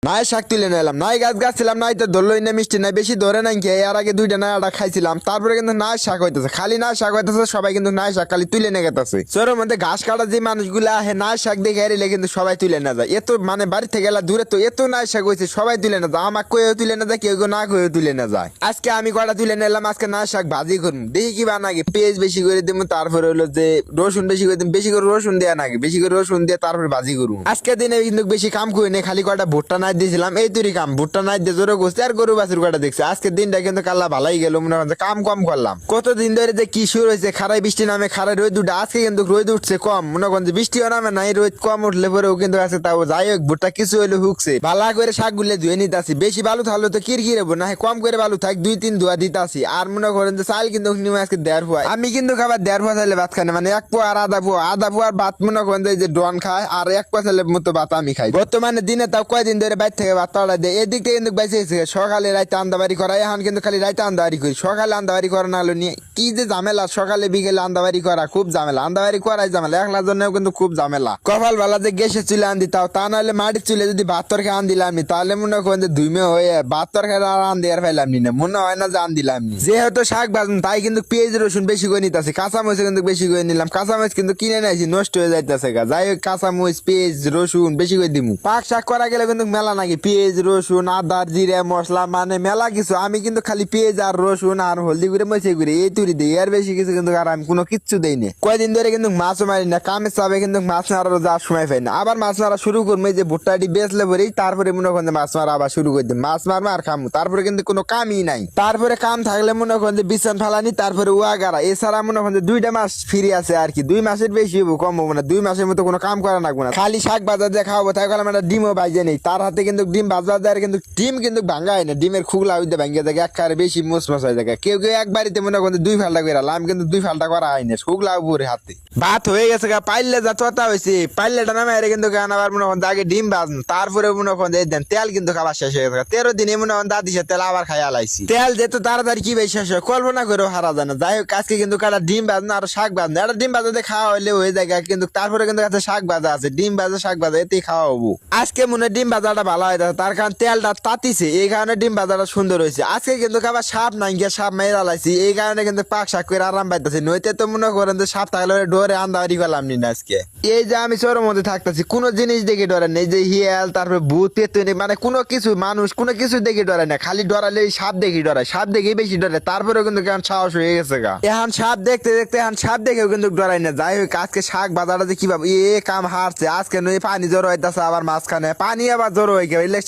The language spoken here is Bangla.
নাই শাক তুলে নিলাম, নাই গাছ ছিলাম, নাই তো ধরলোই না, মিষ্টি নাই, বেশি ধরে নাই খেয়ে এর আগে দুইটা নাই আটা খাইছিলাম, তারপরে কিন্তু নাই শাক হইতেছে, খালি নাই শাক হইতেছে, সবাই কিন্তু নাই শাক খালি তুলে নিয়ে গেতেছে। শহরের মধ্যে ঘাস কাটা যে মানুষগুলো আহে নাই শাক দেখে এরিলে কিন্তু সবাই তুলে না যায়, এত মানে বাড়ি থেকে গেলা দূরে তো এত নাই শাক হয়েছে সবাই তুলে না যায়, আমাকে কয়েও তুলে না যায়, কেউ কেউ না কয়েও তুলে না যায়। আজকে আমি কটা তুলে নিলাম, আজকে নাই শাক ভাজি করবো, দেখি কি বানাগে, পেঁয়াজ বেশি করে দিব, তারপরে হলো যে রসুন বেশি করে দিব, বেশি করে রসুন দেওয়া নাকি, বেশি করে রসুন দিয়ে তারপরে ভাজি করবো। আজকে দিনে কিন্তু বেশি কাম করি না, খালি কটা ভুট্টা নাই দিয়েছিলাম, এই তুই কাম ভুট্টা নাই দিয়ে জোরে করছি আর গরু বাছুর কটা দেখছি। আজকে দিনটা কিন্তু কাল্লা ভালাই গেল, মনে হয় কাম কম করলাম। কতদিন ধরে যে কি শুরু হয়েছে, খারাই বৃষ্টি নামে খারাই রোদ উঠে, আজকে কিন্তু রোদ উঠছে কম, মনে করেন যে বৃষ্টিও নামে নাই, রোদ কম উঠলে পরেও কিন্তু আছে, তাও যাই হোক ভুট্টা কিছু হইলে হুকছে, ভালো করে শাক গুলে ধুয়ে নিতে আসি, বেশি বালু থাকলে তো কিরকিরে না, কম করে বালু থাক 2-3 ধোয়া দিতে আসি। আর মনে করেন যে চাল কিন্তু আজকে 1.5 পোয়া, আমি কিন্তু খাবার 1.5 পোয়া চাইলে ভাত খাই না, মানে 1 পোয়া আর আধা পোয়ার ভাত মনে করেন যে ডন খায়, আর 1 পোয়া চাইলে মতো ভাত আমি খাই। বর্তমানে দিনে তাও কয়দিন ধরে বাইর থেকে ভাত পাড়া দেয়, এদিক থেকে কিন্তু বেঁচে গেছে, সকালে রাইতে আন্দাবাড়ি করা, এখন কিন্তু খালি রাইতে আন্দাবাড়ি করি, সকালে আন্দাবাড়ি করা না হলো নিয়ে কি যে ঝামেলা, সকালে বিকেলে আন্দাবাড়ি করা খুব ঝামেলা, আন্দাবাড়ি করাই ঝামেলা, একলার জন্যও কিন্তু খুব ঝামেলা। কপাল বেলা যে গ্যাসের চুলে আন দিতাও, তা নাহলে মাটির চুলে যদি ভাত তরকারি আন দিলাম নি, তাহলে মনে করেন যে ধুইমে হয়ে ভাত তরকারি আর আন দিয়ে ফেলাম নি, না মনে হয় না যে আন দিলাম নি। যেহেতু শাক ভাজুন তাই কিন্তু পেঁয়াজ রসুন বেশি করে নিতেছি, কাঁচামরিচ কিন্তু বেশি করে নিলাম, কাঁচামরিচ কিন্তু কিনে নিয়েছি নষ্ট হয়ে যাইতেছে গা, যাই হোক কাঁচামরিচ পেঁয়াজ রসুন বেশি করে দিমু। পাক শাক করা গেলে কিন্তু মেলা নাকি পেঁয়াজ রসুন আদা জিরা মশলা মানে মেলা কিছু, আমি কিন্তু খালি পেঁয়াজ আর রসুন আর হলদি করে মরিচে করে এই তুরি দিই, আর বেশি কিছু কিন্তু আর আমি কোনো কিচ্ছু দেই না। কয়দিন ধরে কিন্তু মাছও মারি না, কামে চাবে কিন্তু মাছ মারার যাওয়ার সময় পাই না, আবার মাছ মারা শুরু করবো, যে ভুট্টাটি বেচলে পরেই তারপরে মনে করেন মাছ মারা আবার শুরু করে দিই, মাছ মারবো আর খামু, তারপরে কিন্তু কোনো কামই নাই। তারপরে কাম থাকলে মনে করেন যে বিছান ফালানি, তারপরে ওয়াগারা, এছাড়া মনে করেন যে 2টা মাস ফ্রি আছে আর কি, 2 মাসের বেশি হবো কম হবো না, 2 মাসের মতো কোনো কাম করা লাগবো না, খালি শাক বাজার দিয়ে খাওয়াবো, তাই গেলাম একটা ডিমও ভাইজে নেই, তার হাতে কিন্তু ডিম ভাজা দেয়, কিন্তু ডিম কিন্তু ভাঙ্গা হয় না, ডিমের খুগলা হইতে ভাঙ্গিয়ে থাকে একবারে বেশি মুসমস হয়ে থাকে, কেউ কেউ এক বাড়িতে মনে করেন 2 ফাল্টা করে, আমি কিন্তু 2 ফাল্টা করা হয় না, খুগলা উপরে হাতে ভাত হয়ে গেছে গা, পাইলে যা চতা হয়েছে, পাইলেটা নামে এর কিন্তু গান আবার মনে করেন আগে ডিম ভাজুন, তারপরে মনে করেন দেন তেল কিন্তু খাবার শেষ হয়ে গেছে, 13 দিনে মনে করেন দাদি সে তেল আবার খাই আলাইছি, তেল যেত তাড়াতাড়ি কি বেশি শেষ হয় কল্পনা করেও হারা যায় না। যাই হোক আজকে কিন্তু কাটা ডিম ভাজনা আর শাক ভাজনা, একটা ডিম ভাজাতে খাওয়া হইলে হয়ে যায়, কিন্তু তারপরে কিন্তু কাছে শাক ভাজা আছে, ডিম ভাজা শাক ভাজা এতেই খাওয়া হবো। আজকে মনে হয় ডিম ভাজাটা ভালো হয়, তার কারণ তেলটা তাতিছে, এই কারণে ডিম ভাজাটা সুন্দর হয়েছে। আজকে কিন্তু খাবার সাপ নাই গিয়ে সাপ মেরে আলাইছি, এই কারণে কিন্তু পাক শাক করে আরাম পাইতেছি, নইতে তো মনে করেন যে সাপ থাকলে ডোরে আন্দাবাড়ি করলাম নি না। আজকে এই যে আমি চোরের মধ্যে থাকতেছি, কোনো জিনিস দেখে ডরে নেই, যে হিয়াল তারপরে ভূত পেতুনি মানে কোনো কিছু মানুষ কোনো কিছু দেখে ডরে না, খালি ডরালে সাপ দেখি ডরায়, সাপ দেখেই বেশি ডরে, তারপরেও কিন্তু কেমন সাহস হয়ে গেছে গা, এখন সাপ দেখতে দেখতে এখন সাপ দেখেও কিন্তু ডরাই না। যাই হোক আজকে শাক বাজারটা যে কিভাবে কাম হারছে, আজকে নই পানি জড়ো হইতেছে, আবার মাঝখানে পানি আবার জড়ো হয়ে গেলে